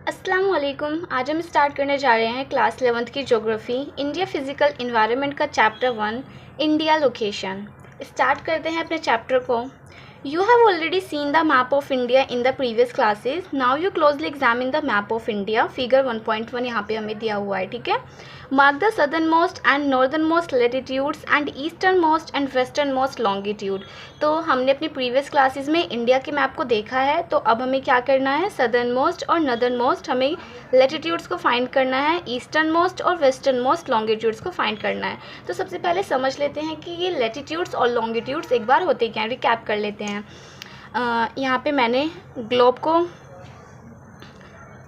अस्सलाम वालेकुम। आज हम स्टार्ट करने जा रहे हैं क्लास 11th की ज्योग्राफी इंडिया फिजिकल इन्वायरमेंट का चैप्टर 1 इंडिया लोकेशन। स्टार्ट करते हैं अपने चैप्टर को। You have already seen the map of India in the previous classes. Now you closely examine the map of India. Figure 1.1 यहाँ पे हमें दिया हुआ है, ठीक है। Mark the southern most and northern most latitudes and eastern most and western most longitude. तो हमने अपनी प्रीवियस क्लासेस में इंडिया के मैप को देखा है, तो अब हमें क्या करना है, सदर्न मोस्ट और नॉर्दर्न मोस्ट हमें लेटीट्यूड्स को फाइंड करना है, ईस्टर्न मोस्ट और वेस्टर्न मोस्ट लॉन्गिट्यूड्स को फाइंड करना है। तो सबसे पहले समझ लेते हैं कि ये लेटीट्यूड्स और लॉन्गिट्यूड्स एक बार होते क्या हैं, रिकैप कर लेते हैं। यहाँ पे मैंने ग्लोब को,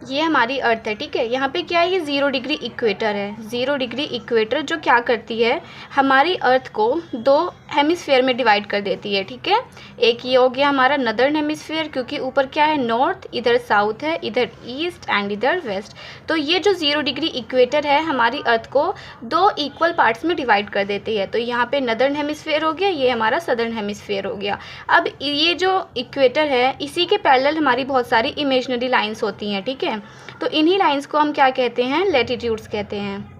ये हमारी अर्थ है, ठीक है। यहाँ पे क्या है, ये 0 डिग्री इक्वेटर है। 0 डिग्री इक्वेटर जो क्या करती है, हमारी अर्थ को 2 हेमिस्फेयर में डिवाइड कर देती है, ठीक है। एक ये हो गया हमारा नदर्न हेमिस्फेयर, क्योंकि ऊपर क्या है, नॉर्थ, इधर साउथ है, इधर ईस्ट एंड इधर वेस्ट। तो ये जो 0 डिग्री इक्वेटर है हमारी अर्थ को 2 इक्वल पार्ट्स में डिवाइड कर देती है। तो यहाँ पे नदर्न हेमिस्फेयर हो गया, ये हमारा सदर्न हेमिस्फेयर हो गया। अब ये जो इक्वेटर है, इसी के पैरेलल हमारी बहुत सारी इमेजिनरी लाइन्स होती हैं, ठीक है। तो इन्हीं लाइंस को हम क्या कहते हैं, लेटीट्यूड्स कहते हैं।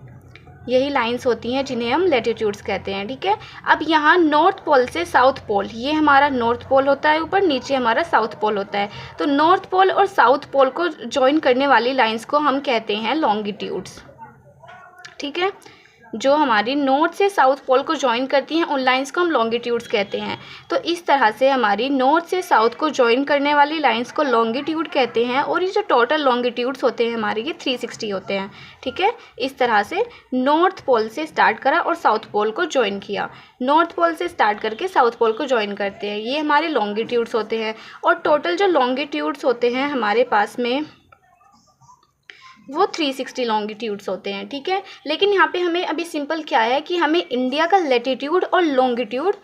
यही लाइंस होती हैं जिन्हें हम लेटीट्यूड्स कहते हैं, ठीक है। अब यहाँ नॉर्थ पोल से साउथ पोल, ये हमारा नॉर्थ पोल होता है ऊपर, नीचे हमारा साउथ पोल होता है। तो नॉर्थ पोल और साउथ पोल को ज्वाइन करने वाली लाइंस को हम कहते हैं लॉन्गिट्यूड्स, ठीक है। जो हमारी नॉर्थ से साउथ पोल को ज्वाइन करती हैं उन लाइंस को हम लॉन्गिट्यूड्स कहते हैं। तो इस तरह से हमारी नॉर्थ से साउथ को ज्वाइन करने वाली लाइंस को लॉन्गिट्यूड कहते हैं। और ये जो टोटल लॉन्गिट्यूड्स होते हैं हमारे, ये 360 होते हैं, ठीक है। इस तरह से नॉर्थ पोल से स्टार्ट करा और साउथ पोल को ज्वाइन किया, नॉर्थ पोल से स्टार्ट करके साउथ पोल को ज्वाइन करते हैं, ये हमारे लॉन्गिट्यूड्स होते हैं। और टोटल जो लॉन्गिट्यूड्स होते हैं हमारे पास में वो 360 लॉन्गिट्यूड्स होते हैं, ठीक है। लेकिन यहाँ पे हमें अभी सिंपल क्या है कि हमें इंडिया का लेटीट्यूड और लॉन्गिट्यूड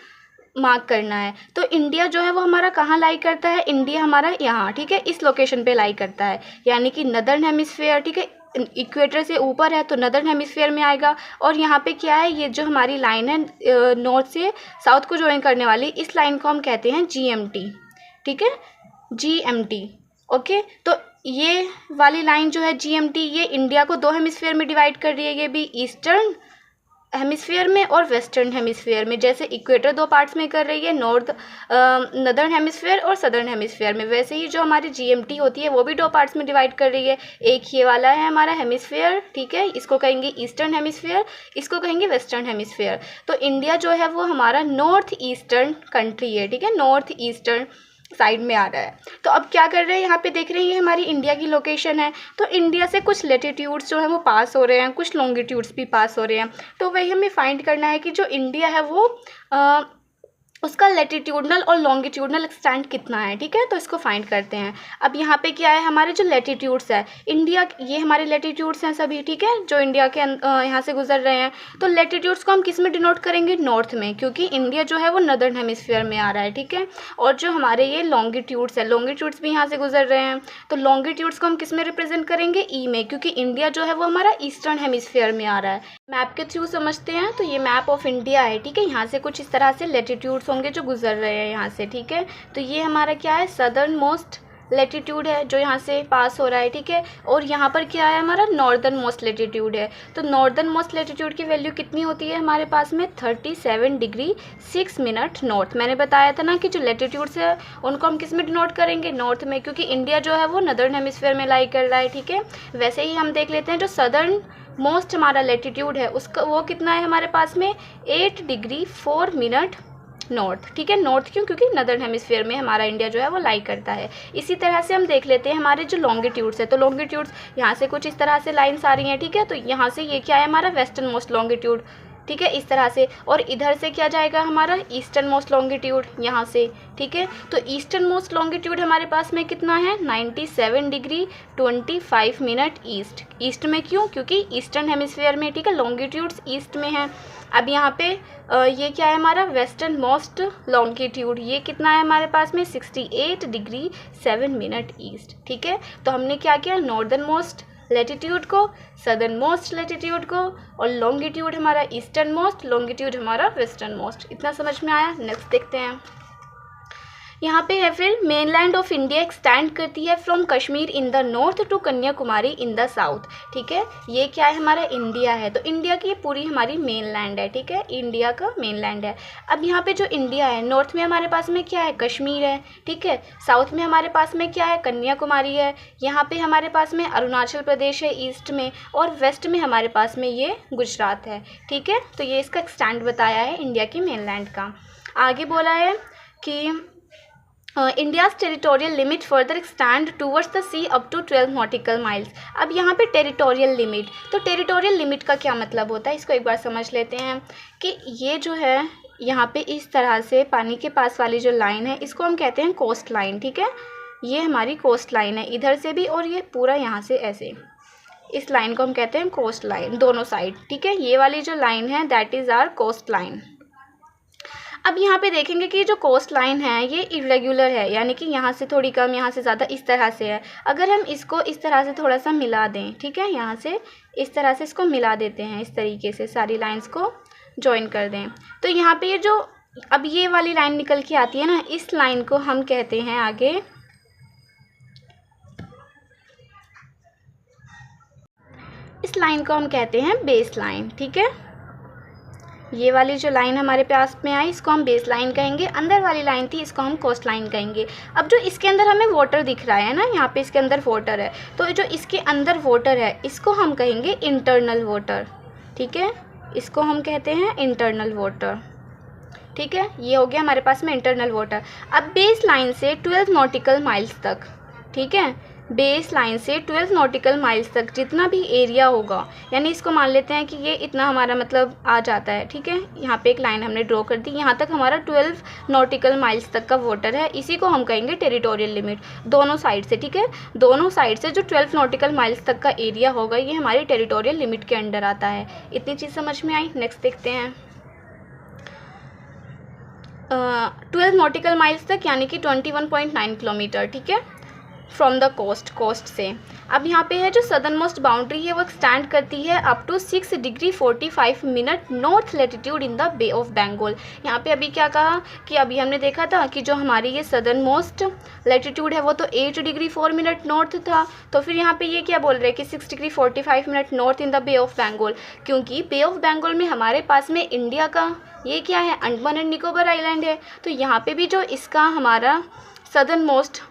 मार्क करना है। तो इंडिया जो है वो हमारा कहाँ लाई करता है, इंडिया हमारा यहाँ, ठीक है, इस लोकेशन पे लाई करता है, यानी कि नदर्न हेमिस्फेयर, ठीक है। इक्वेटर से ऊपर है तो नदर्न हेमिस्फेयर में आएगा। और यहाँ पे क्या है, ये जो हमारी लाइन है नॉर्थ से साउथ को ज्वाइन करने वाली, इस लाइन को हम कहते हैं GMT, ठीक है, GMT, ओके। तो ये वाली लाइन जो है GMT, ये इंडिया को 2 हेमिस्फेयर में डिवाइड कर रही है, ये भी ईस्टर्न हेमिस्फेयर में और वेस्टर्न हेमिस्फेयर में। जैसे इक्वेटर 2 पार्ट्स में कर रही है, नदर्न हेमिस्फेयर और सदर्न हेमिस्फेयर में, वैसे ही जो हमारी GMT होती है वो भी 2 पार्ट्स में डिवाइड कर रही है। एक ये वाला है हमारा हेमिस्फेयर, ठीक है, इसको कहेंगे ईस्टर्न हेमिस्फेयर, इसको कहेंगे वेस्टर्न हेमिस्फेयर। तो इंडिया जो है वो हमारा नॉर्थ ईस्टर्न कंट्री है, ठीक है, नॉर्थ ईस्टर्न साइड में आ रहा है। तो अब क्या कर रहे हैं, यहाँ पे देख रहे हैं ये हमारी इंडिया की लोकेशन है। तो इंडिया से कुछ लेटीट्यूड्स जो है वो पास हो रहे हैं, कुछ लॉन्गिट्यूड्स भी पास हो रहे हैं। तो वही हमें फाइंड करना है कि जो इंडिया है वो उसका लेटीट्यूडनल और लॉन्गिट्यूडनल एक्सटेंट कितना है, ठीक है। तो इसको फाइंड करते हैं। अब यहाँ पे क्या है, हमारे जो लेटीट्यूड्स है इंडिया, ये हमारे लेटीट्यूड्स हैं सभी, ठीक है, जो इंडिया के यहाँ से गुजर रहे हैं। तो लेटीट्यूड्स को हम किस में डिनोट करेंगे, नॉर्थ में, क्योंकि इंडिया जो है वो नदर्न हेमिस्फीयर में आ रहा है, ठीक है। और जो हमारे ये लॉन्गिट्यूड्स है, लॉन्गिट्यूड्स भी यहाँ से गुजर रहे हैं, तो लॉन्गिट्यूड्स को हम किस में रिप्रेजेंट करेंगे, ई में, क्योंकि इंडिया जो है वो हमारा ईस्टर्न हेमिस्फीयर में आ रहा है। मैप के थ्रू समझते हैं। तो ये मैप ऑफ इंडिया है, ठीक है। यहाँ से कुछ इस तरह से लेटीट्यूड्स होंगे जो गुजर रहे हैं यहाँ से, ठीक है। तो ये हमारा क्या है, सदर्न मोस्ट लेटीट्यूड है जो यहाँ से पास हो रहा है, ठीक है। और यहाँ पर क्या है, हमारा नॉर्दर्न मोस्ट लेटीट्यूड है। तो नॉर्दर्न मोस्ट लेटीट्यूड की वैल्यू कितनी होती है हमारे पास में, 37 डिग्री 6 मिनट नॉर्थ। मैंने बताया था ना कि जो लेटीट्यूड्स है उनको हम किस में डिनोट करेंगे, नॉर्थ में, क्योंकि इंडिया जो है वो नदर्न हेमिस्फीयर में लाई कर रहा है, ठीक है। वैसे ही हम देख लेते हैं जो सदर्न मोस्ट हमारा लेटीट्यूड है उसका वो कितना है हमारे पास में, 8 डिग्री 4 मिनट नॉर्थ, ठीक है। नॉर्थ क्यों, क्योंकि नदर्न हेमिस्फीयर में हमारा इंडिया जो है वो लाई करता है। इसी तरह से हम देख लेते हैं हमारे जो लॉन्गिट्यूड्स है। तो लॉन्गिट्यूड्स यहाँ से कुछ इस तरह से लाइन्स आ रही हैं, ठीक है। तो यहाँ से ये क्या है, हमारा वेस्टर्न मोस्ट लॉन्गिट्यूड, ठीक है, इस तरह से। और इधर से क्या जाएगा हमारा ईस्टर्न मोस्ट लॉन्गिट्यूड यहाँ से, ठीक है। तो ईस्टर्न मोस्ट लॉन्गिट्यूड हमारे पास में कितना है, 97 डिग्री 25 मिनट ईस्ट। ईस्ट में क्यों, क्योंकि ईस्टर्न हेमिस्फीयर में, ठीक है, लॉन्गिट्यूड्स ईस्ट में है। अब यहाँ पे ये क्या है हमारा वेस्टर्न मोस्ट लॉन्गिट्यूड, ये कितना है हमारे पास में, 68 डिग्री 7 मिनट ईस्ट, ठीक है। तो हमने क्या किया, नॉर्दर्न मोस्ट लेटीट्यूड को, सदर्न मोस्ट लेटीट्यूड को, और लॉन्गिट्यूड हमारा ईस्टर्न मोस्ट, लॉन्गिट्यूड हमारा वेस्टर्न मोस्ट। इतना समझ में आया। नेक्स्ट देखते हैं। यहाँ पे है फिर मेनलैंड ऑफ इंडिया एक्सटेंड करती है from Kashmir in the north to Kanyakumari in the south. ठीक है, ये क्या है हमारा इंडिया है, तो इंडिया की पूरी हमारी मेनलैंड है। ठीक है, इंडिया का मेनलैंड है। अब यहाँ पे जो इंडिया है, नॉर्थ में हमारे पास में क्या है, कश्मीर है। ठीक है, साउथ में हमारे पास में क्या है, कन्याकुमारी है। यहाँ पे हमारे पास में अरुणाचल प्रदेश है ईस्ट में, और वेस्ट में हमारे पास में ये गुजरात है। ठीक है, तो ये इसका एक्सटेंड बताया है इंडिया की मेनलैंड का। आगे बोला है कि India's territorial limit further extend towards the sea up to 12 nautical miles. अब यहाँ पे टेरिटोरियल लिमिट, तो टेरिटोरियल लिमिट का क्या मतलब होता है, इसको एक बार समझ लेते हैं कि ये जो है यहाँ पे इस तरह से पानी के पास वाली जो लाइन है, इसको हम कहते हैं कोस्ट लाइन। ठीक है, ये हमारी कोस्ट लाइन है इधर से भी, और ये पूरा यहाँ से ऐसे, इस लाइन को हम कहते हैं कोस्ट लाइन, दोनों साइड। ठीक है, ये वाली जो लाइन है that is our coast line. अब यहाँ पे देखेंगे कि जो कोस्ट लाइन है ये इरेगुलर है, यानी कि यहाँ से थोड़ी कम, यहाँ से ज़्यादा, इस तरह से है। अगर हम इसको इस तरह से थोड़ा सा मिला दें, ठीक है, यहाँ से इस तरह से इसको मिला देते हैं, इस तरीके से सारी लाइंस को जॉइन कर दें, तो यहाँ पे ये जो अब ये वाली लाइन निकल के आती है ना, इस लाइन को हम कहते हैं आगे, इस लाइन को हम कहते हैं बेस लाइन। ठीक है, ये वाली जो लाइन हमारे पास में आई इसको हम बेस लाइन कहेंगे, अंदर वाली लाइन थी इसको हम कोस्ट लाइन कहेंगे। अब जो इसके अंदर हमें वाटर दिख रहा है ना, यहाँ पे इसके अंदर वाटर है, तो जो इसके अंदर वाटर है इसको हम कहेंगे इंटरनल वाटर। ठीक है, इसको हम कहते हैं इंटरनल वाटर। ठीक है, ये हो गया हमारे पास में इंटरनल वाटर। अब बेस लाइन से 12 नॉटिकल माइल्स तक, ठीक है, बेस लाइन से 12 नॉटिकल माइल्स तक जितना भी एरिया होगा, यानी इसको मान लेते हैं कि ये इतना हमारा मतलब आ जाता है। ठीक है, यहाँ पे एक लाइन हमने ड्रॉ कर दी, यहाँ तक हमारा 12 नॉटिकल माइल्स तक का वाटर है, इसी को हम कहेंगे टेरिटोरियल लिमिट, दोनों साइड से। ठीक है, दोनों साइड से जो 12 नॉटिकल माइल्स तक का एरिया होगा ये हमारी टेरिटोरियल लिमिट के अंडर आता है। इतनी चीज़ समझ में आई। नेक्स्ट देखते हैं 12 नॉटिकल माइल्स तक, यानी कि 21.9 किलोमीटर। ठीक है, फ्रॉम द कोस्ट से। अब यहाँ पे है जो सदर्न मोस्ट बाउंड्री है वो एक्सटेंड करती है up to 6 degree 45 minute north latitude in the bay of Bengal. यहाँ पे अभी क्या कहा कि अभी हमने देखा था कि जो हमारी ये सदर्न मोस्ट लेटीट्यूड है वो तो 8 डिग्री 4 मिनट नॉर्थ था, तो फिर यहाँ पे ये क्या बोल रहे हैं कि 6 degree 45 minute north in the bay of Bengal, क्योंकि बे ऑफ बंगाल में हमारे पास में इंडिया का ये क्या है, अंडमान एंड निकोबार आइलैंड है, तो यहाँ पे भी जो इसका हमारा सदर्न मोस्ट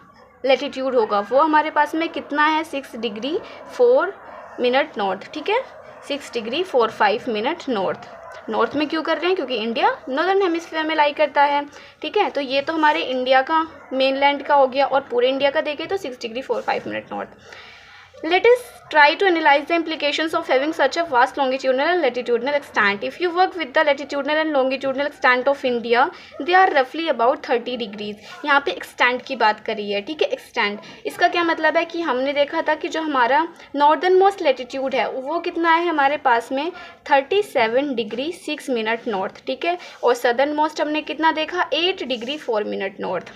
लेटीट्यूड होगा वो हमारे पास में कितना है, 6 डिग्री 4 मिनट नॉर्थ। ठीक है, 6 डिग्री 45 मिनट नॉर्थ में क्यों कर रहे हैं, क्योंकि इंडिया नॉर्दर्न हेमिस्फीयर में लाई करता है। ठीक है, तो ये तो हमारे इंडिया का मेनलैंड का हो गया, और पूरे इंडिया का देखें तो 6 degree 45 minute north. Let us try to analyze the implications of having such a vast longitudinal and latitudinal extent. If you work with the latitudinal and longitudinal extent of India, they are roughly about 30 degrees. यहाँ पे extent की बात करी है। ठीक है, extent इसका क्या मतलब है कि हमने देखा था कि जो हमारा नॉर्दर्न मोस्ट लेटीट्यूड है वो कितना है हमारे पास में 37 डिग्री 6 मिनट नॉर्थ। ठीक है, और सदर्न मोस्ट हमने कितना देखा 8 डिग्री 4 मिनट नॉर्थ।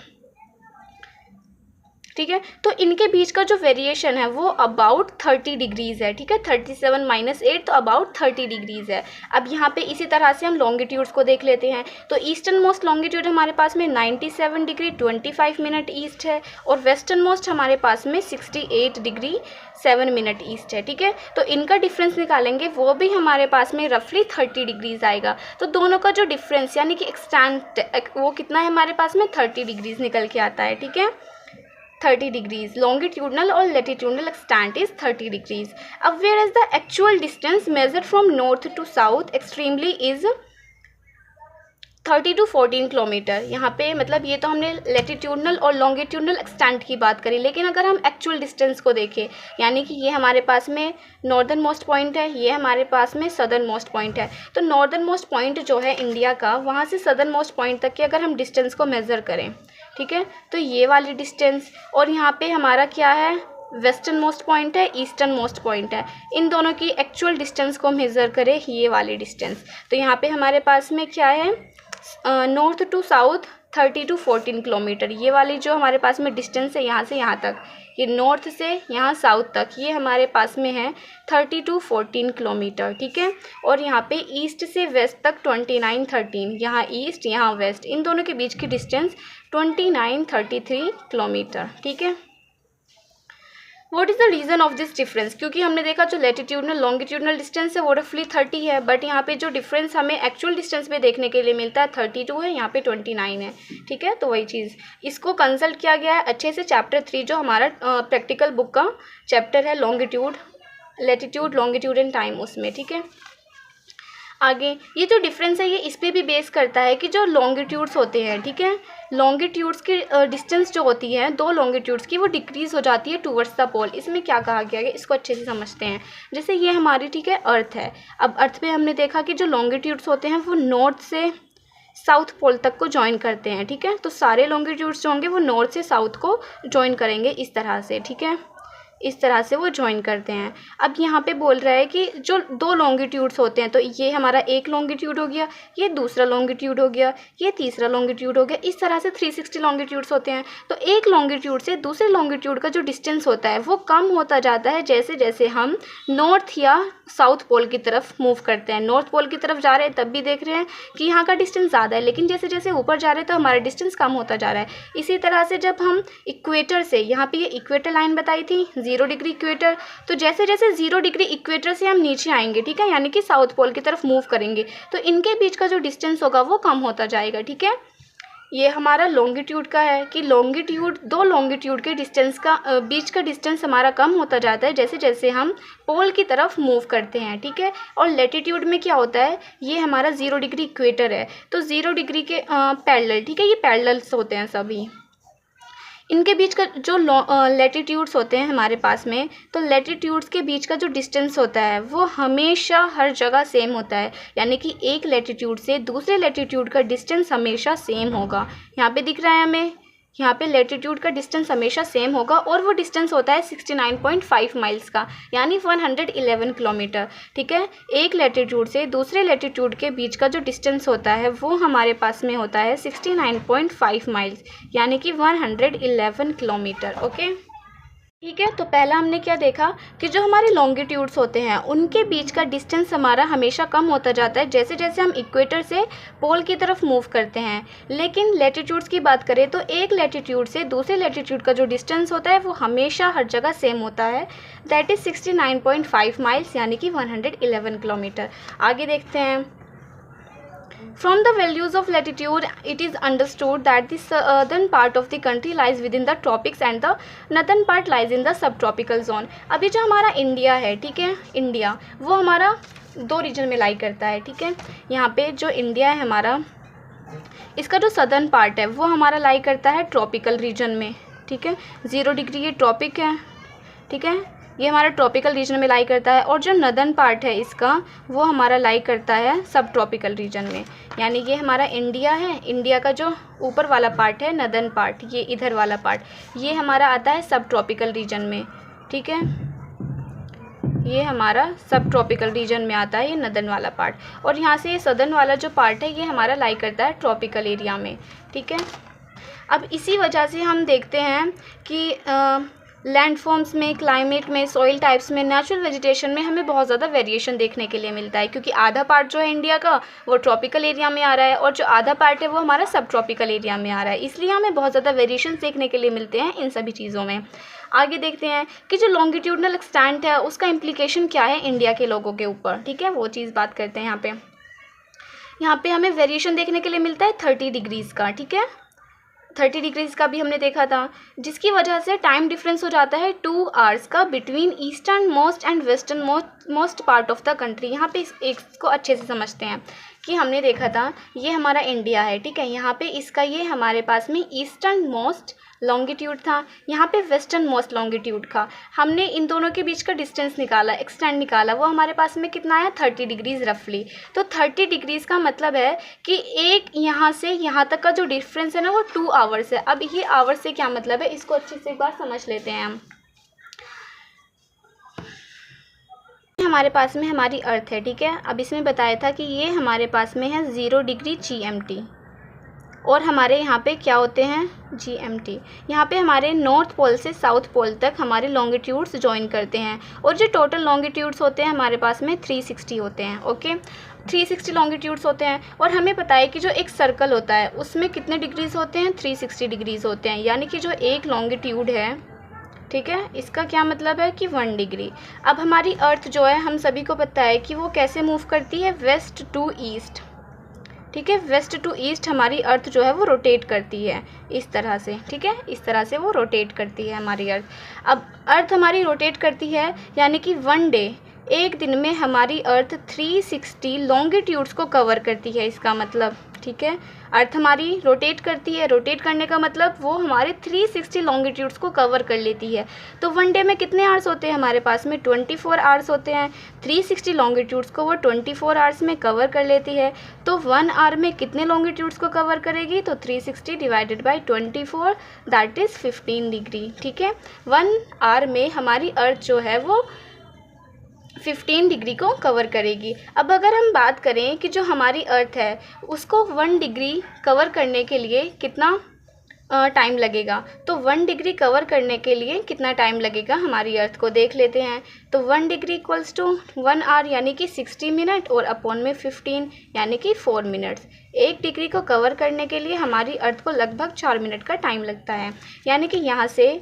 ठीक है, तो इनके बीच का जो वेरिएशन है वो अबाउट 30 डिग्रीज़ है। ठीक है, 37 माइनस 8 तो अबाउट 30 डिग्रीज़ है। अब यहाँ पे इसी तरह से हम लॉन्गिट्यूड्स को देख लेते हैं, तो ईस्टर्न मोस्ट लॉन्गिट्यूड हमारे पास में 97 डिग्री 25 मिनट ईस्ट है, और वेस्टर्न मोस्ट हमारे पास में 68 डिग्री 7 मिनट ईस्ट है। ठीक है, तो इनका डिफरेंस निकालेंगे वो भी हमारे पास में रफली 30 डिग्रीज़ आएगा। तो दोनों का जो डिफरेंस यानी कि एक्सटेंट वो कितना है हमारे पास में 30 डिग्रीज़ निकल के आता है। ठीक है, 30 डिग्रीज लॉन्गिट्यूडनल और लेटीट्यूडनल एक्सटेंट इज 30 डिग्रीज। अब where is the actual distance measure from north to south extremely is 30 to 14 kilometre. यहाँ पे मतलब ये तो हमने लेटीट्यूडनल और लॉन्गिट्यूडनल एक्सटेंट की बात करी, लेकिन अगर हम एक्चुअल डिस्टेंस को देखें, यानी कि ये हमारे पास में नॉर्दर्न मोस्ट पॉइंट है, ये हमारे पास में सदर्न मोस्ट पॉइंट है, तो नॉर्दर्न मोस्ट पॉइंट जो है इंडिया का, वहाँ से सदर्न मोस्ट पॉइंट तक के अगर हम डिस्टेंस को मेज़र करें, ठीक है, तो ये वाली डिस्टेंस, और यहाँ पे हमारा क्या है वेस्टर्न मोस्ट पॉइंट है, ईस्टर्न मोस्ट पॉइंट है, इन दोनों की एक्चुअल डिस्टेंस को मेज़र करें ये वाली डिस्टेंस, तो यहाँ पे हमारे पास में क्या है north to south 30 to 14 kilometre. ये वाली जो हमारे पास में डिस्टेंस है यहाँ से यहाँ तक, ये नॉर्थ से यहाँ साउथ तक, ये हमारे पास में है 30 to 14 किलोमीटर। ठीक है, और यहाँ पे ईस्ट से वेस्ट तक 29-13, यहाँ ईस्ट यहाँ वेस्ट, इन दोनों के बीच की डिस्टेंस 2933 किलोमीटर, ठीक है। What is the reason of this difference, क्योंकि हमने देखा जो लैटिट्यूडनल लॉन्गिट्यूडनल डिस्टेंस है वो रफली 30 है, बट यहाँ पे जो डिफरेंस हमें एक्चुअल डिस्टेंस पे देखने के लिए मिलता है 32 है, यहाँ पे 29 है, ठीक है। तो वही चीज़ इसको कंसल्ट किया गया है अच्छे से चैप्टर 3 जो हमारा प्रैक्टिकल बुक का चैप्टर है longitude, latitude, longitude and time, उसमें, ठीक है। आगे ये जो डिफरेंस है ये इस पर भी बेस करता है कि जो लॉन्गिट्यूड्स होते हैं, ठीक है, लॉन्गिट्यूड्स की डिस्टेंस जो होती है दो लॉन्गिट्यूड्स की वो डिक्रीज़ हो जाती है टूवर्ड्स द पोल। इसमें क्या कहा गया है इसको अच्छे से समझते हैं। जैसे ये हमारी, ठीक है, अर्थ है। अब अर्थ पे हमने देखा कि जो लॉन्गिट्यूड्स होते हैं वो नॉर्थ से साउथ पोल तक को ज्वाइन करते हैं, ठीक है। तो सारे लॉन्गिट्यूड्स जो होंगे वो नॉर्थ से साउथ को ज्वाइन करेंगे इस तरह से, ठीक है, इस तरह से वो ज्वाइन करते हैं। अब यहाँ पे बोल रहा है कि जो दो लॉन्गिट्यूड्स होते हैं, तो ये हमारा एक लॉन्गिट्यूड हो गया, ये दूसरा लॉन्गिट्यूड हो गया, ये तीसरा लॉन्गिट्यूड हो गया, इस तरह से 360 लॉन्गिट्यूड्स होते हैं। तो एक लॉन्गिट्यूड से दूसरे लॉन्गिट्यूड का जो डिस्टेंस होता है वो कम होता जाता है जैसे जैसे हम नॉर्थ या साउथ पोल की तरफ मूव करते हैं। नॉर्थ पोल की तरफ जा रहे हैं तब भी देख रहे हैं कि यहाँ का डिस्टेंस ज़्यादा है, लेकिन जैसे जैसे ऊपर जा रहे हैं तो हमारा डिस्टेंस कम होता जा रहा है। इसी तरह से जब हम इक्वेटर से, यहाँ पे ये इक्वेटर लाइन बताई थी 0 डिग्री इक्वेटर, तो जैसे जैसे 0 डिग्री इक्वेटर से हम नीचे आएंगे, ठीक है, यानी कि साउथ पोल की तरफ मूव करेंगे, तो इनके बीच का जो डिस्टेंस होगा वो कम होता जाएगा, ठीक है। ये हमारा लॉन्गिट्यूड का है कि लॉन्गिट्यूड, दो लॉन्गिट्यूड के डिस्टेंस का बीच का डिस्टेंस हमारा कम होता जाता है जैसे जैसे हम पोल की तरफ मूव करते हैं, ठीक है। और लैटिट्यूड में क्या होता है, ये हमारा 0 डिग्री इक्वेटर है, तो 0 डिग्री के पैरेलल, ठीक है, ये पैरेलल्स होते हैं सभी। इनके बीच का जो लैटिट्यूड्स होते हैं हमारे पास में, तो लैटिट्यूड्स के बीच का जो डिस्टेंस होता है वो हमेशा हर जगह सेम होता है, यानी कि एक लैटिट्यूड से दूसरे लैटिट्यूड का डिस्टेंस हमेशा सेम होगा। यहाँ पे दिख रहा है हमें, यहाँ पे लैटिट्यूड का डिस्टेंस हमेशा सेम होगा और वो डिस्टेंस होता है 69.5 माइल्स का, यानी 111 किलोमीटर, ठीक है। एक लैटिट्यूड से दूसरे लैटिट्यूड के बीच का जो डिस्टेंस होता है वो हमारे पास में होता है 69.5 माइल्स, यानी कि 111 किलोमीटर, ओके, ठीक है। तो पहला हमने क्या देखा कि जो हमारे लॉन्गिट्यूड्स होते हैं उनके बीच का डिस्टेंस हमारा हमेशा कम होता जाता है जैसे जैसे हम इक्वेटर से पोल की तरफ मूव करते हैं। लेकिन लैटिट्यूड्स की बात करें तो एक लैटिट्यूड से दूसरे लैटिट्यूड का जो डिस्टेंस होता है वो हमेशा हर जगह सेम होता है, दैट इज़ 69.5 माइल्स, यानी कि 111 किलोमीटर। आगे देखते हैं। From the values of latitude, it is understood that the southern part of the country lies within the tropics and the northern part lies in the subtropical zone. अभी जो हमारा India है, ठीक है, इंडिया वो हमारा दो रीजन में लाई करता है, ठीक है। यहाँ पे जो इंडिया है हमारा, इसका जो सदर्न पार्ट है वो हमारा लाई करता है ट्रॉपिकल रीजन में, ठीक है। 0 डिग्री ये ट्रॉपिक है, ठीक है, ये हमारा ट्रॉपिकल रीजन में लाई करता है। और जो नदर्न पार्ट है इसका वो हमारा लाई करता है सब ट्रॉपिकल रीजन में, यानी ये हमारा इंडिया है, इंडिया का जो ऊपर वाला पार्ट है नदर्न पार्ट, ये इधर वाला पार्ट, ये हमारा आता है सब ट्रॉपिकल रीजन में, ठीक है, ये हमारा सब ट्रॉपिकल रीजन में आता है ये नदर्न वाला पार्ट। और यहाँ से ये सदर्न वाला जो पार्ट है ये हमारा लाई करता है ट्रॉपिकल एरिया में, ठीक है। अब इसी वजह से हम देखते हैं कि लैंडफॉर्म्स में, क्लाइमेट में, सॉइल टाइप्स में, नेचुरल वेजिटेशन में हमें बहुत ज़्यादा वेरिएशन देखने के लिए मिलता है, क्योंकि आधा पार्ट जो है इंडिया का वो ट्रॉपिकल एरिया में आ रहा है और जो आधा पार्ट है वो हमारा सब ट्रॉपिकल एरिया में आ रहा है, इसलिए हमें बहुत ज़्यादा वेरिएशन देखने के लिए मिलते हैं इन सभी चीज़ों में। आगे देखते हैं कि जो लॉन्गिट्यूडनल एक्सटेंट है उसका इम्प्लीकेशन क्या है इंडिया के लोगों के ऊपर, ठीक है, वो चीज़ बात करते हैं। यहाँ पे हमें वेरिएशन देखने के लिए मिलता है 30 डिग्रीज़ का, ठीक है, 30 डिग्रीज़ का भी हमने देखा था, जिसकी वजह से टाइम डिफरेंस हो जाता है 2 आवर्स का between eastern most and western most part of the country. यहाँ पे इसको अच्छे से समझते हैं कि हमने देखा था ये हमारा इंडिया है, ठीक है, यहाँ पे इसका ये हमारे पास में ईस्टर्न मोस्ट लॉन्गिट्यूड था, यहाँ पे वेस्टर्न मोस्ट लॉन्गिट्यूड था। हमने इन दोनों के बीच का डिस्टेंस निकाला, एक्सटेंड निकाला, वो हमारे पास में कितना आया 30 डिग्रीज़ रफली। तो 30 डिग्रीज़ का मतलब है कि एक यहाँ से यहाँ तक का जो डिफरेंस है ना वो 2 आवर्स है। अब ये आवर्स से क्या मतलब है इसको अच्छे से एक बार समझ लेते हैं हम। हमारे पास में हमारी अर्थ है, ठीक है, अब इसमें बताया था कि ये हमारे पास में है 0 डिग्री GMT, और हमारे यहाँ पे क्या होते हैं, GMT। यहाँ पे हमारे नॉर्थ पोल से साउथ पोल तक हमारे लॉन्गिट्यूड्स ज्वाइन करते हैं, और जो टोटल लॉन्गिट्यूड्स होते हैं हमारे पास में 360 होते हैं। ओके, 360 लॉन्गिट्यूड्स होते हैं। और हमें पता है कि जो एक सर्कल होता है उसमें कितने डिग्रीज होते हैं, 360 डिग्रीज होते हैं। यानी कि जो एक लॉन्गिट्यूड है, ठीक है, इसका क्या मतलब है कि 1 डिग्री। अब हमारी अर्थ जो है, हम सभी को पता है कि वो कैसे मूव करती है, वेस्ट टू ईस्ट। ठीक है, वेस्ट टू ईस्ट हमारी अर्थ जो है वो रोटेट करती है इस तरह से। ठीक है, इस तरह से वो रोटेट करती है हमारी अर्थ। अब अर्थ हमारी रोटेट करती है, यानी कि 1 डे, एक दिन में हमारी अर्थ 360 लॉन्गिट्यूड्स को कवर करती है, इसका मतलब। ठीक है, अर्थ हमारी रोटेट करती है, रोटेट करने का मतलब वो हमारे 360 लॉन्गिट्यूड्स को कवर कर लेती है। तो 1 डे में कितने आवर्स होते हैं हमारे पास में, 24 आवर्स होते हैं। 360 लॉन्गिट्यूड्स को वो 24 आवर्स में कवर कर लेती है। तो 1 आवर में कितने लॉन्गिट्यूड्स को कवर करेगी, तो 360 divided by 24, that is 15 degree. ठीक है, 1 आवर में हमारी अर्थ जो है वो 15 डिग्री को कवर करेगी। अब अगर हम बात करें कि जो हमारी अर्थ है उसको 1 डिग्री कवर करने के लिए कितना टाइम लगेगा, तो 1 डिग्री कवर करने के लिए कितना टाइम लगेगा हमारी अर्थ को देख लेते हैं। तो 1 डिग्री इक्वल्स टू 1 आवर यानी कि 60 मिनट, और अपॉन में 15 यानी कि 4 मिनट्स। 1 डिग्री को कवर करने के लिए हमारी अर्थ को लगभग 4 मिनट का टाइम लगता है। यानी कि यहाँ से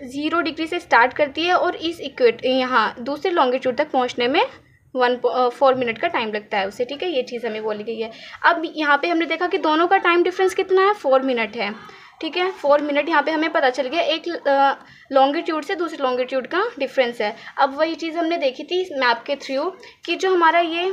0 डिग्री से स्टार्ट करती है और इस यहाँ दूसरे लॉन्गिट्यूड तक पहुँचने में 4 मिनट का टाइम लगता है उसे। ठीक है, ये चीज़ हमें बोली गई है। अब यहाँ पे हमने देखा कि दोनों का टाइम डिफरेंस कितना है, 4 मिनट है। ठीक है, 4 मिनट यहाँ पे हमें पता चल गया एक लॉन्गिट्यूड से दूसरे लॉन्गिट्यूड का डिफरेंस है। अब वही चीज़ हमने देखी थी इस मैप के थ्रू कि जो हमारा ये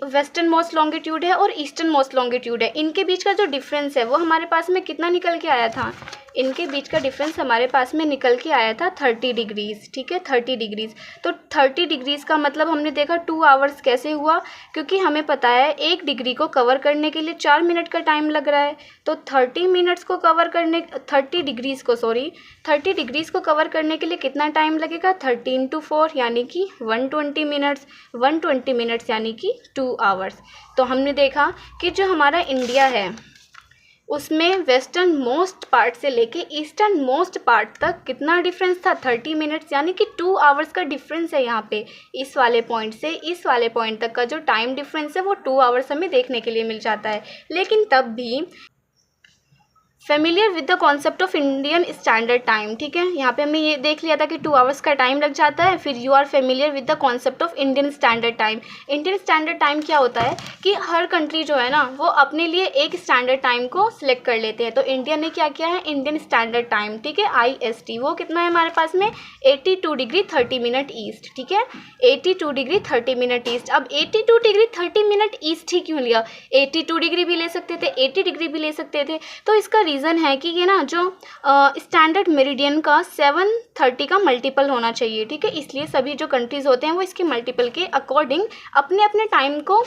वेस्टर्न मोस्ट लॉन्गिट्यूड है और ईस्टर्न मोस्ट लॉन्गिट्यूड है, इनके बीच का जो डिफरेंस है वो हमारे पास में कितना निकल के आया था, इनके बीच का डिफरेंस हमारे पास में निकल के आया था 30 डिग्रीज़। ठीक है, 30 डिग्रीज़। तो 30 डिग्रीज़ का मतलब हमने देखा 2 आवर्स कैसे हुआ, क्योंकि हमें पता है 1 डिग्री को कवर करने के लिए 4 मिनट का टाइम लग रहा है। तो 30 मिनट्स को कवर करने 30 डिग्रीज़ को कवर करने के लिए कितना टाइम लगेगा, 13 × 4 यानी कि 120 मिनट्स। 120 मिनट्स यानी कि 2 आवर्स। तो हमने देखा कि जो हमारा इंडिया है उसमें वेस्टर्न मोस्ट पार्ट से लेके ईस्टर्न मोस्ट पार्ट तक कितना डिफरेंस था, 30 मिनट्स, यानी कि 2 आवर्स का डिफरेंस है। यहाँ पे इस वाले पॉइंट से इस वाले पॉइंट तक का जो टाइम डिफरेंस है वो 2 आवर्स हमें देखने के लिए मिल जाता है। लेकिन तब भी familiar with the concept of Indian standard time. ठीक है, यहाँ पे हमने ये देख लिया था कि 2 आवर्स का टाइम लग जाता है। फिर you are familiar with the concept of Indian standard time. Indian standard time क्या होता है कि हर कंट्री जो है ना वो अपने लिए एक स्टैंडर्ड टाइम को सिलेक्ट कर लेते हैं। तो इंडिया ने क्या किया है, इंडियन स्टैंडर्ड टाइम, ठीक है, IST, वो कितना है हमारे पास में 82 डिग्री 30 मिनट ईस्ट। ठीक है, 82 डिग्री 30 मिनट ईस्ट। अब 82 डिग्री 30 मिनट ईस्ट ही क्यों लिया, 82 डिग्री भी ले सकते थे, 80 डिग्री भी ले सकते थे। तो इसका रीज़न है कि ये ना जो स्टैंडर्ड मेरिडियन का 730 का मल्टीपल होना चाहिए। ठीक है, इसलिए सभी जो कंट्रीज़ होते हैं वो इसके मल्टीपल के अकॉर्डिंग अपने अपने टाइम को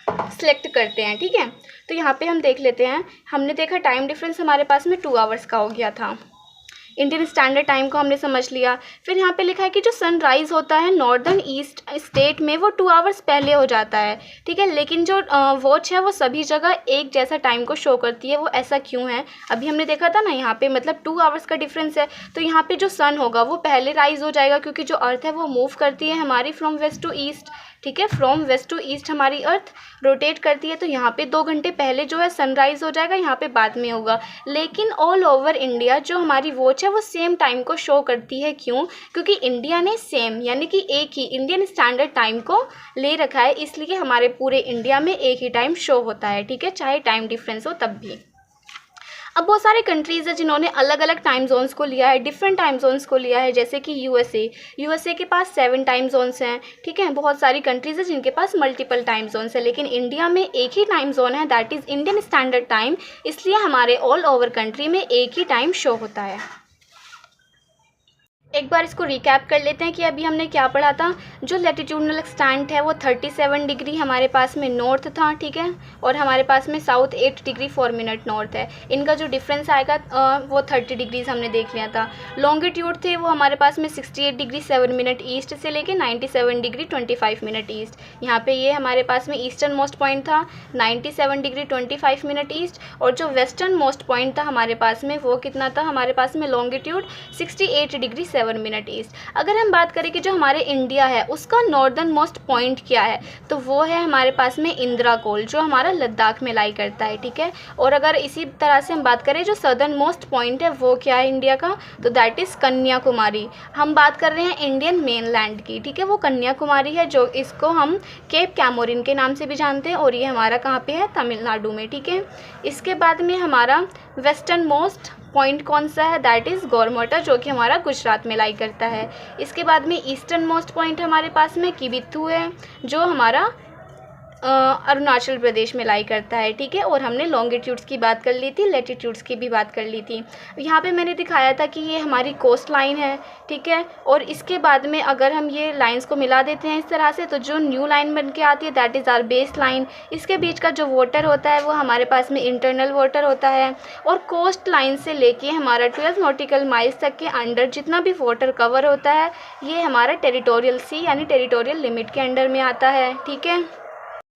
सिलेक्ट करते हैं। ठीक है, तो यहाँ पे हम देख लेते हैं। हमने देखा टाइम डिफरेंस हमारे पास में 2 आवर्स का हो गया था। इंडियन स्टैंडर्ड टाइम को हमने समझ लिया। फिर यहाँ पे लिखा है कि जो सनराइज़ होता है नॉर्दर्न ईस्ट स्टेट में वो 2 आवर्स पहले हो जाता है। ठीक है, लेकिन जो वॉच है वो सभी जगह एक जैसा टाइम को शो करती है। वो ऐसा क्यों है, अभी हमने देखा था ना, यहाँ पे मतलब 2 आवर्स का डिफरेंस है। तो यहाँ पे जो सन होगा वो पहले राइज हो जाएगा, क्योंकि जो अर्थ है वो मूव करती है हमारी फ्रॉम वेस्ट टू ईस्ट। ठीक है, फ्रॉम वेस्ट टू ईस्ट हमारी अर्थ रोटेट करती है। तो यहाँ पे 2 घंटे पहले जो है सनराइज हो जाएगा, यहाँ पे बाद में होगा। लेकिन ऑल ओवर इंडिया जो हमारी वॉच है वो सेम टाइम को शो करती है। क्यों, क्योंकि इंडिया ने सेम यानी कि एक ही इंडियन स्टैंडर्ड टाइम को ले रखा है, इसलिए हमारे पूरे इंडिया में एक ही टाइम शो होता है। ठीक है, चाहे टाइम डिफरेंस हो तब भी। अब बहुत सारे कंट्रीज़ हैं जिन्होंने अलग अलग टाइम जोन्स को लिया है, डिफरेंट टाइम जोन्स को लिया है, जैसे कि यूएसए के पास 7 टाइम जोन्स हैं। ठीक है, बहुत सारी कंट्रीज़ हैं जिनके पास मल्टीपल टाइम जोन्स हैं, लेकिन इंडिया में एक ही टाइम जोन है, that is Indian standard time. इसलिए हमारे ऑल ओवर कंट्री में एक ही टाइम शो होता है। एक बार इसको रिकैप कर लेते हैं कि अभी हमने क्या पढ़ा था। जो लैटिट्यूडनल एक्सटेंट है वो 37 डिग्री हमारे पास में नॉर्थ था, ठीक है, और हमारे पास में साउथ 8 डिग्री 4 मिनट नॉर्थ है। इनका जो डिफरेंस आएगा वो 30 डिग्रीज हमने देख लिया था। लॉन्गिट्यूड थे वो हमारे पास में 68 डिग्री 7 मिनट ईस्ट से लेके 97 डिग्री 25 मिनट ईस्ट। यहाँ पे ये हमारे पास में ईस्टर्न मोस्ट पॉइंट था 97 डिग्री 25 मिनट ईस्ट, और जो वेस्टर्न मोस्ट पॉइंट था हमारे पास में वो कितना था, हमारे पास में लॉन्गिट्यूड 68 डिग्री 7 मिनट ईस्ट। अगर हम बात करें कि जो हमारे इंडिया है उसका नॉर्दर्न मोस्ट पॉइंट क्या है, तो वो है हमारे पास में इंदिरा कोल, जो हमारा लद्दाख में लाई करता है, ठीक है। और अगर इसी तरह से हम बात करें जो सदर्न मोस्ट पॉइंट है वो क्या है इंडिया का, तो दैट इज़ कन्याकुमारी। हम बात कर रहे हैं इंडियन मेनलैंड की, ठीक है, वो कन्याकुमारी है, जो इसको हम केप कैमोरिन के नाम से भी जानते हैं, और ये हमारा कहाँ पे है, तमिलनाडु में, ठीक है। इसके बाद में हमारा वेस्टर्न मोस्ट पॉइंट कौन सा है, दैट इज़ गौरमोटा, जो कि हमारा गुजरात में लाई करता है। इसके बाद में ईस्टर्न मोस्ट पॉइंट हमारे पास में किबिथू है, जो हमारा अरुणाचल प्रदेश में लाई करता है, ठीक है। और हमने लॉन्गिट्यूड्स की बात कर ली थी, लैटिट्यूड्स की भी बात कर ली थी। यहाँ पे मैंने दिखाया था कि ये हमारी कोस्ट लाइन है, ठीक है। और इसके बाद में अगर हम ये लाइंस को मिला देते हैं इस तरह से, तो जो न्यू लाइन बन के आती है that is our base line. इसके बीच का जो वाटर होता है वो हमारे पास में इंटरनल वाटर होता है, और कोस्ट लाइन से लेके हमारा 12 नॉटिकल माइल्स तक के अंडर जितना भी वाटर कवर होता है ये हमारा टेरिटोरियल सी यानी टेरिटोरियल लिमिट के अंडर में आता है, ठीक है।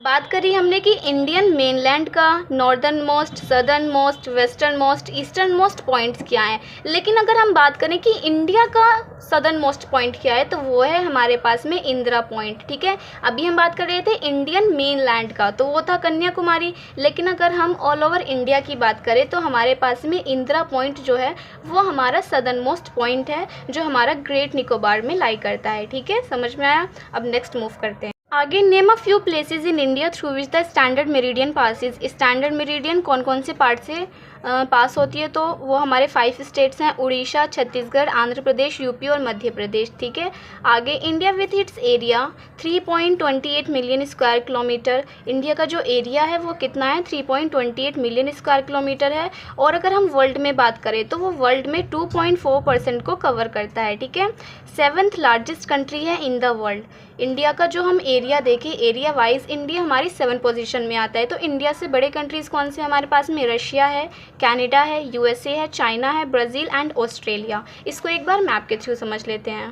बात करी हमने कि इंडियन मेनलैंड का northern most, southern most, western most, eastern most points क्या हैं, लेकिन अगर हम बात करें कि इंडिया का सदर्न मोस्ट पॉइंट क्या है, तो वो है हमारे पास में इंदिरा पॉइंट, ठीक है। अभी हम बात कर रहे थे इंडियन मेनलैंड का, तो वो था कन्याकुमारी, लेकिन अगर हम ऑल ओवर इंडिया की बात करें तो हमारे पास में इंदिरा पॉइंट जो है वो हमारा सदर्न मोस्ट पॉइंट है, जो हमारा ग्रेट निकोबार में लाई करता है, ठीक है। समझ में आया। अब नेक्स्ट मूव करते हैं आगे। Name a few places in India through which the standard meridian passes. Standard meridian कौन कौन से पार्ट से पास होती है, तो वो हमारे 5 स्टेट्स हैं, उड़ीसा, छत्तीसगढ़, आंध्र प्रदेश, यूपी और मध्य प्रदेश, ठीक है। आगे, India with its area 3.28 million square kilometre. India का जो एरिया है वो कितना है, 3.28 मिलियन स्क्वायर किलोमीटर है। और अगर हम वर्ल्ड में बात करें तो वो वर्ल्ड में 2.4% को कवर करता है, ठीक है। 7th लार्जेस्ट कंट्री है इन द वर्ल्ड। इंडिया का जो हम एरिया देखें, एरिया वाइज इंडिया हमारी 7 पोजीशन में आता है। तो इंडिया से बड़े कंट्रीज़ कौन से हमारे पास में, रशिया है, कनाडा है, यूएसए है, चाइना है, ब्राज़ील एंड ऑस्ट्रेलिया। इसको एक बार मैप के थ्रू समझ लेते हैं।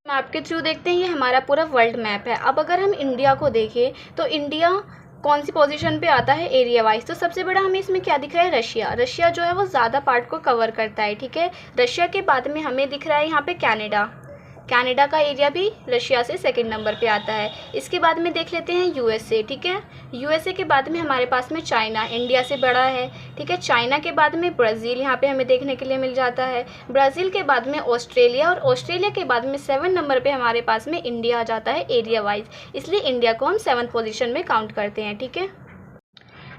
मैप के थ्रू देखते हैं, ये हमारा पूरा वर्ल्ड मैप है। अब अगर हम इंडिया को देखें तो इंडिया कौन सी पोजीशन पे आता है एरिया वाइज, तो सबसे बड़ा हमें इसमें क्या दिख रहा है, रशिया। रशिया जो है वो ज़्यादा पार्ट को कवर करता है, ठीक है। रशिया के बाद में हमें दिख रहा है यहाँ पे कनाडा। कनाडा का एरिया भी रशिया से 2nd नंबर पे आता है। इसके बाद में देख लेते हैं यूएसए, ठीक है। यूएसए के बाद में हमारे पास में चाइना, इंडिया से बड़ा है, ठीक है। चाइना के बाद में ब्राज़ील यहाँ पे हमें देखने के लिए मिल जाता है। ब्राज़ील के बाद में ऑस्ट्रेलिया, और ऑस्ट्रेलिया के बाद में 7 नंबर पे हमारे पास में इंडिया आ जाता है एरिया वाइज, इसलिए इंडिया को हम 7th पोजीशन में काउंट करते हैं, ठीक है।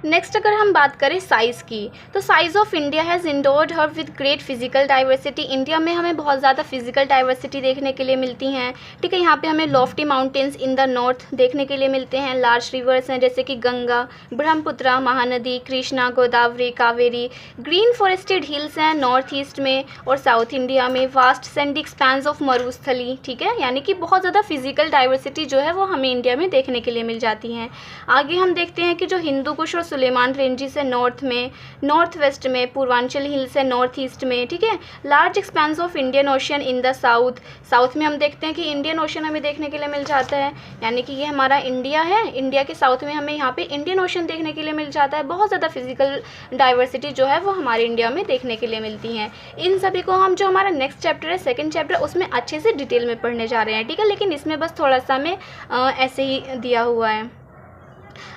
नेक्स्ट अगर हम बात करें साइज़ की, तो size of India has endured her with great physical diversity. India में हमें बहुत ज़्यादा फिजिकल डाइवर्सिटी देखने के लिए मिलती हैं, ठीक है। यहाँ पे हमें Lofty mountains in the north देखने के लिए मिलते हैं। लार्ज रिवर्स हैं जैसे कि Ganga, Brahmaputra, Mahanadi, Krishna, Godavari, Kaveri. Green forested hills हैं नॉर्थ ईस्ट में और साउथ इंडिया में। वास्ट सैंडी एक्सपैंस ऑफ मरुस्थली, ठीक है, यानी कि बहुत ज़्यादा फिजिकल डाइवर्सिटी जो है वो हमें इंडिया में देखने के लिए मिल जाती हैं। आगे हम देखते हैं कि जो हिंदू कुश और सुलेमान रेंजेस है नॉर्थ में, नॉर्थ वेस्ट में, पूर्वांचल हिल्स है नॉर्थ ईस्ट में, ठीक है। Large expense of Indian ocean in the south. South में हम देखते हैं कि इंडियन ओशन हमें देखने के लिए मिल जाता है, यानी कि ये हमारा इंडिया है। इंडिया के साउथ में हमें यहाँ पे इंडियन ओशन देखने के लिए मिल जाता है। बहुत ज़्यादा फिजिकल डाइवर्सिटी जो है वो हमारे इंडिया में देखने के लिए मिलती हैं। इन सभी को हम जो हमारा नेक्स्ट चैप्टर है, 2nd चैप्टर, उसमें अच्छे से डिटेल में पढ़ने जा रहे हैं, ठीक है। लेकिन इसमें बस थोड़ा सा हमें ऐसे ही दिया हुआ है।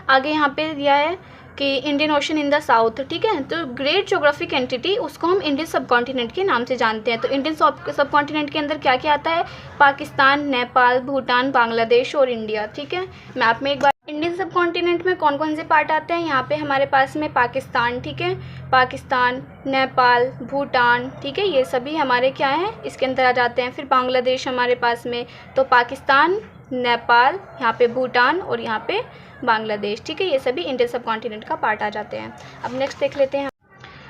आगे यहाँ पे दिया है कि Indian ocean in the south, ठीक है। तो ग्रेट ज्योग्राफिक एंटिटी उसको हम इंडियन सब कॉन्टिनेंट के नाम से जानते हैं। तो इंडियन सब कॉन्टिनेंट के अंदर क्या क्या आता है, पाकिस्तान, नेपाल, भूटान, बांग्लादेश और इंडिया, ठीक है। मैप में एक बार इंडियन सब कॉन्टिनेंट में कौन कौन से पार्ट आते हैं, यहाँ पे हमारे पास में पाकिस्तान, ठीक है, पाकिस्तान, नेपाल, भूटान, ठीक है, ये सभी हमारे क्या हैं, इसके अंदर आ जाते हैं। फिर बांग्लादेश हमारे पास में, तो पाकिस्तान, नेपाल, यहाँ पे भूटान और यहाँ पे बांग्लादेश, ठीक है, ये सभी इंडियन सब कॉन्टिनेंट का पार्ट आ जाते हैं। अब नेक्स्ट देख लेते हैं।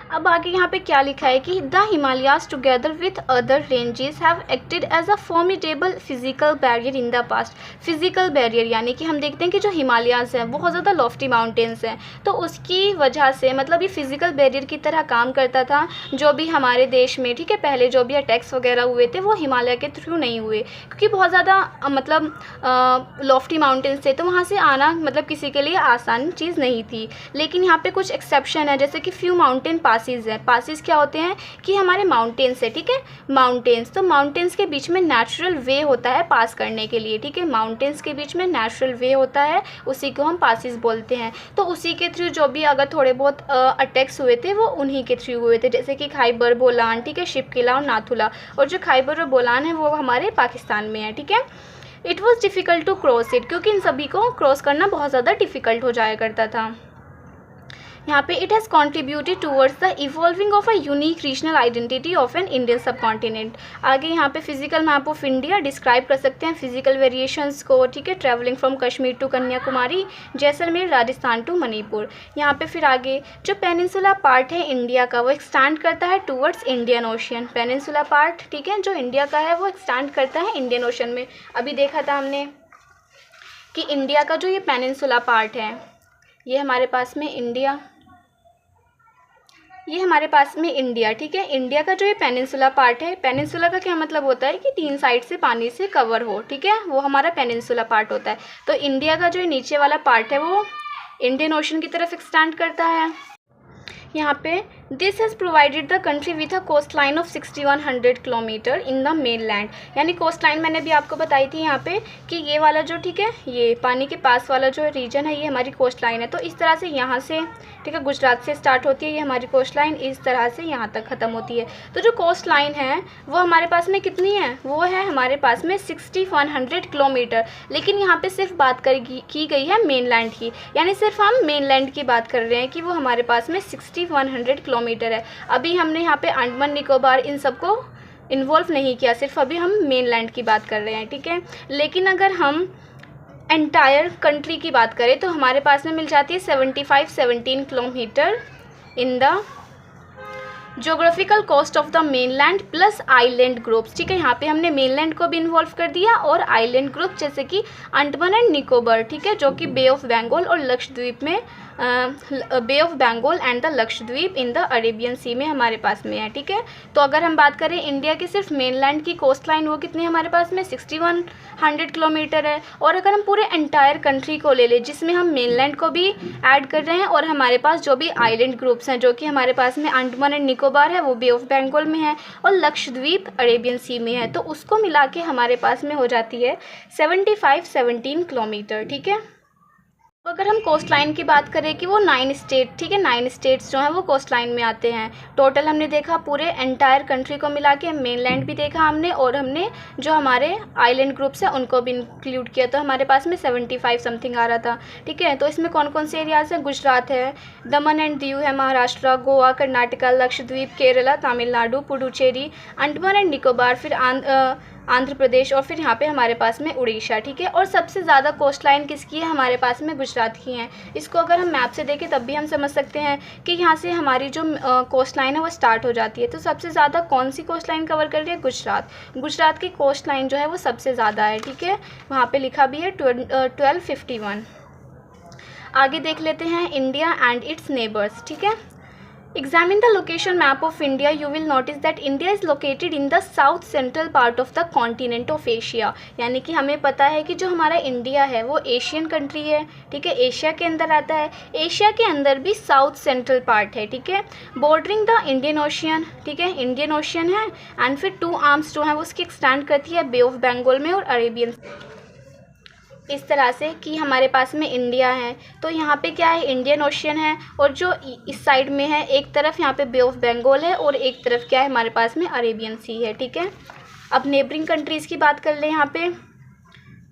अब आगे यहाँ पे क्या लिखा है कि the Himalayas together with other ranges have acted as a formidable physical barrier in the past. Physical barrier यानी कि हम देखते हैं कि जो हिमालयाज हैं बहुत ज़्यादा लॉफ्टी माउंटेन्स हैं, तो उसकी वजह से मतलब ये फिजिकल बैरियर की तरह काम करता था। जो भी हमारे देश में, ठीक है, पहले जो भी अटैक्स वगैरह हुए थे वो हिमालय के थ्रू नहीं हुए, क्योंकि बहुत ज़्यादा मतलब लॉफ्टी माउंटेन्स थे, तो वहाँ से आना मतलब किसी के लिए आसान चीज़ नहीं थी। लेकिन यहाँ पे कुछ एक्सेप्शन है, जैसे कि फ्यू माउंटेन पासिस हैं। पासिस क्या होते हैं कि हमारे माउंटेन्स है, ठीक है, माउंटेन्स, तो माउंटेन्स के बीच में नेचुरल वे होता है पास करने के लिए, ठीक है, माउंटेन्स के बीच में नेचुरल वे होता है, उसी को हम पासिस बोलते हैं। तो उसी के थ्रू जो भी अगर थोड़े बहुत अटैक्स हुए थे वो उन्हीं के थ्रू हुए थे, जैसे कि खैबर बोलान, ठीक है, शिपकिला और नाथुला। और जो खैबर और बोलान है वो हमारे पाकिस्तान में है, ठीक है। It was difficult to cross it, क्योंकि इन सभी को क्रॉस करना बहुत ज़्यादा डिफ़िकल्ट हो जाया करता था। यहाँ पे it has contributed towards the evolving of a unique regional identity of an Indian subcontinent. आगे यहाँ पे physical map of India describe कर सकते हैं फिजिकल वेरिएशंस को, ठीक है, travelling from Kashmir to Kanyakumari, Jaisalmer, Rajasthan to Manipur. यहाँ पे फिर आगे जो पेनिनसुला पार्ट है इंडिया का वो एक्सटेंड करता है towards Indian ocean. Peninsula part, ठीक है, जो इंडिया का है वो एक्सटेंड करता है इंडियन ओशन में। अभी देखा था हमने कि इंडिया का जो ये पेनिनसुला पार्ट है ये हमारे पास में इंडिया, ये हमारे पास में इंडिया, ठीक है, इंडिया का जो ये पेनिनसुला पार्ट है, पेनिनसुला का क्या मतलब होता है कि 3 साइड से पानी से कवर हो, ठीक है, वो हमारा पेनिनसुला पार्ट होता है। तो इंडिया का जो ये नीचे वाला पार्ट है वो इंडियन ओशन की तरफ एक्सटेंड करता है। यहाँ पे this has provided the country with a coast line of 6100 kilometre in the mainland. यानी कोस्ट लाइन मैंने भी आपको बताई थी यहाँ पे कि ये वाला जो, ठीक है, ये पानी के पास वाला जो रीजन है ये हमारी कोस्ट लाइन है। तो इस तरह से यहाँ से, ठीक है, गुजरात से स्टार्ट होती है ये हमारी कोस्ट लाइन, इस तरह से यहाँ तक ख़त्म होती है। तो जो कोस्ट लाइन है वो हमारे पास में कितनी है, वो है हमारे पास में 6100 किलोमीटर। लेकिन यहाँ पे सिर्फ बात की गई है मेनलैंड की, यानी सिर्फ हम मेनलैंड की बात कर रहे हैं कि वो हमारे पास में 6100 किलोमीटर है। अभी हमने यहाँ पे अंडमान निकोबार इन सबको इन्वॉल्व नहीं किया, सिर्फ अभी हम मेनलैंड की बात कर रहे हैं, ठीक है। लेकिन अगर हम एंटायर कंट्री की बात करें तो हमारे पास में मिल जाती है 17 kilometre in the geographical coast of the mainland plus island groups, ठीक है। यहाँ पे हमने मेनलैंड को भी इन्वॉल्व कर दिया और आइलैंड ग्रुप जैसे कि अंडमान एंड निकोबार, ठीक है, जो कि बे ऑफ बंगाल और लक्षद्वीप में bay of Bengal and the Lakshadweep in the Arabian sea में हमारे पास में है, ठीक है। तो अगर हम बात करें इंडिया की सिर्फ मेनलैंड की कोस्ट लाइन वो कितनी हमारे पास में 6100 किलोमीटर है। और अगर हम पूरे एंटायर कंट्री को ले लें जिसमें हम मेनलैंड को भी ऐड कर रहे हैं और हमारे पास जो भी आइलैंड ग्रुप्स हैं, जो कि हमारे पास में अंडमान एंड निकोबार है वो बे ऑफ बंगाल में है और लक्षद्वीप अरेबियन सी में है, तो उसको मिला के हमारे पास में हो जाती है 17 किलोमीटर, ठीक है। अगर हम कोस्ट लाइन की बात करें कि वो 9 स्टेट, ठीक है, 9 स्टेट्स जो हैं वो कोस्ट लाइन में आते हैं। टोटल हमने देखा पूरे एंटायर कंट्री को मिला के, मेनलैंड भी देखा हमने और हमने जो हमारे आइलैंड ग्रुप्स हैं उनको भी इंक्लूड किया, तो हमारे पास में 75 समथिंग आ रहा था, ठीक है। तो इसमें कौन कौन से एरियाज़ हैं, गुजरात है, दमन एंड दीव है, महाराष्ट्र, गोवा, कर्नाटका, लक्षद्वीप, केरला, तमिलनाडु, पुडुचेरी, अंडमान एंड निकोबार, फिर आंध्र प्रदेश और फिर यहाँ पे हमारे पास में उड़ीसा, ठीक है। और सबसे ज़्यादा कोस्ट लाइन किसकी है, हमारे पास में गुजरात की है। इसको अगर हम मैप से देखें तब भी हम समझ सकते हैं कि यहाँ से हमारी जो कोस्ट लाइन है वो स्टार्ट हो जाती है। तो सबसे ज़्यादा कौन सी कोस्ट लाइन कवर कर रही है, गुजरात। गुजरात की कोस्ट लाइन जो है वो सबसे ज़्यादा है, ठीक है, वहाँ पर लिखा भी है 1251। आगे देख लेते हैं इंडिया एंड इट्स नेबर्स, ठीक है। Examine the location map of India. You will notice that India is located in the south central part of the continent of Asia. यानी कि हमें पता है कि जो हमारा इंडिया है वो एशियन कंट्री है, ठीक है, एशिया के अंदर आता है। एशिया के अंदर भी साउथ सेंट्रल पार्ट है, ठीक है, बॉर्डरिंग द इंडियन ओशियन, ठीक है, इंडियन ओशियन है। एंड फिर 2 आर्म्स जो है वो उसकी एक्सटेंड करती है बे ऑफ बंगाल में और अरेबियन, इस तरह से कि हमारे पास में इंडिया है तो यहाँ पे क्या है, इंडियन ओशियन है और जो इस साइड में है एक तरफ यहाँ पे बे ऑफ बंगाल है और एक तरफ क्या है हमारे पास में अरेबियन सी है, ठीक है। अब नेबरिंग कंट्रीज़ की बात कर ले यहाँ पे,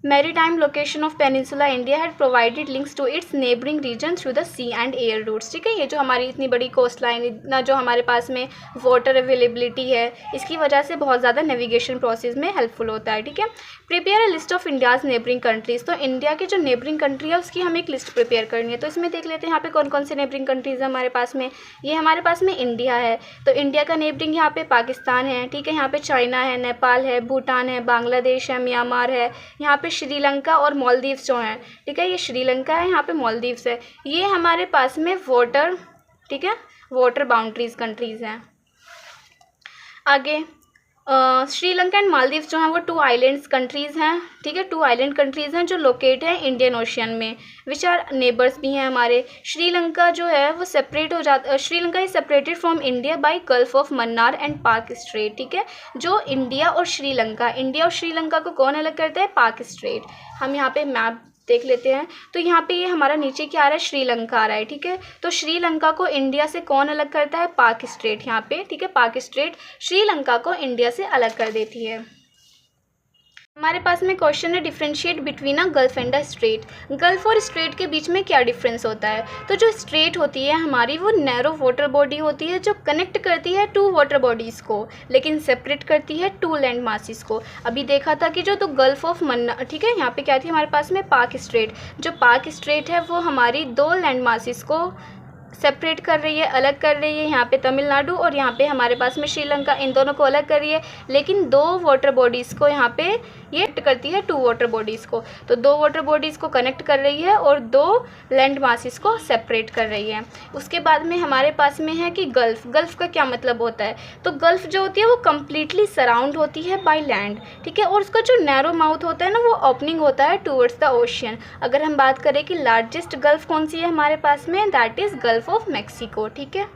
Maritime location of Peninsula India had provided links to its neighboring region through the sea and air routes। ठीक है, ये जो हमारी इतनी बड़ी कोस्ट लाइन, इतना जो हमारे पास में वाटर अवेलेबिलिटी है, इसकी वजह से बहुत ज़्यादा नेविगेशन प्रोसेस में हेल्पफुल होता है। ठीक है, prepare a list of India's neighbouring countries. तो इंडिया की जो नेबरिंग कंट्री है उसकी हमें एक लिस्ट प्रिपेयर करनी है। तो इसमें देख लेते हैं यहाँ पे कौन कौन से नेबरिंग कंट्रीज़ है हमारे पास में। ये हमारे पास में इंडिया है, तो इंडिया का नेबरिंग यहाँ पे पाकिस्तान है। ठीक है, यहाँ पे चाइना है, नेपाल है, भूटान है, बांग्लादेश है, म्यांमार है, यहाँ पे श्रीलंका और मालदीव्स जो हैं। ठीक है, ये श्रीलंका है, यहाँ पे मालदीव्स है। ये हमारे पास में वाटर, ठीक है, वाटर बाउंड्रीज कंट्रीज़ हैं। आगे श्रीलंका एंड मालदीव्स जो हैं वो 2 आइलैंड्स कंट्रीज़ हैं। ठीक है, 2 आइलैंड कंट्रीज़ हैं जो लोकेट हैं इंडियन ओशियन में, विच आर नेबर्स भी हैं हमारे। श्रीलंका जो है वो सेपरेट हो जाता, Sri Lanka is separated from India by gulf of Mannar and पाक स्ट्रेट। ठीक है, जो इंडिया और श्रीलंका को कौन अलग करता है? पाक स्ट्रेट। हम यहाँ पे मैप देख लेते हैं, तो यहाँ पे ये हमारा नीचे क्या आ रहा है? श्रीलंका आ रहा है। ठीक है, तो श्रीलंका को इंडिया से कौन अलग करता है? पाक स्ट्रेट यहाँ पे। ठीक है, पाक स्ट्रेट श्रीलंका को इंडिया से अलग कर देती है। हमारे पास में क्वेश्चन है differentiate between a gulf and a straight. Gulf और स्ट्रेट के बीच में क्या डिफरेंस होता है? तो जो स्ट्रेट होती है हमारी वो नैरो वाटर बॉडी होती है जो कनेक्ट करती है 2 वाटर बॉडीज़ को, लेकिन सेपरेट करती है 2 लैंड मासेस को। अभी देखा था कि जो तो गल्फ ऑफ मन्नार, ठीक है, यहाँ पे क्या थी हमारे पास में? पाक स्ट्रेट। जो पाक स्ट्रेट है वो हमारी 2 लैंड मासेस को सेपरेट कर रही है, अलग कर रही है। यहाँ पे तमिलनाडु और यहाँ पे हमारे पास में श्रीलंका, इन दोनों को अलग कर रही है, लेकिन 2 वाटर बॉडीज़ को यहाँ पे ये करती है 2 वाटर बॉडीज़ को। तो 2 वाटर बॉडीज़ को कनेक्ट कर रही है और 2 लैंड मासेस को सेपरेट कर रही है। उसके बाद में हमारे पास में है कि गल्फ़। गल्फ़ का क्या मतलब होता है? तो गल्फ़ जो होती है वो कम्प्लीटली सराउंड होती है बाय लैंड। ठीक है, और उसका जो नैरो माउथ होता है ना वो ओपनिंग होता है टूवर्ड्स द ओशियन। अगर हम बात करें कि लार्जेस्ट गल्फ़ कौन सी है हमारे पास में, that is gulf of Mexico. ठीक है।